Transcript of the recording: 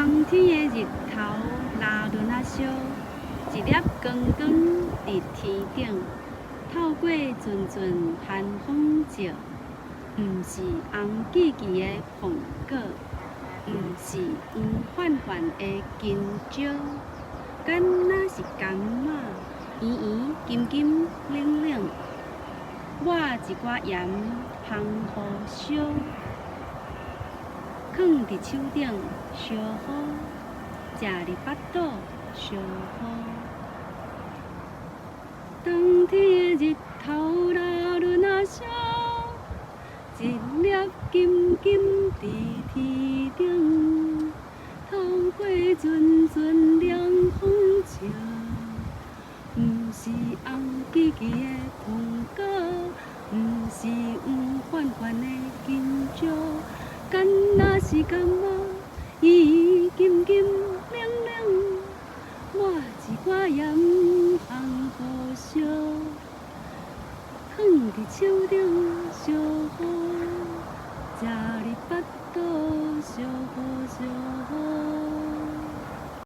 冬天的日头拉轮啊烧，一粒光光伫天顶，透过阵阵寒风照。毋是红记记的苹果，毋是黄泛泛的金蕉，敢若是柑仔，圆圆金金冷冷。我一寡盐烘好烧，放伫手顶烧好，食入腹肚烧好。冬天的日头拉轮啊烧，一粒金金伫天顶，透过阵阵凉风照。毋是红记记的苹果，毋是黄泛泛的金蕉，敢若是柑仔，圆圆金金冷冷。我一寡盐烘好烧，放伫手顶烧好，食入腹肚烧好烧好。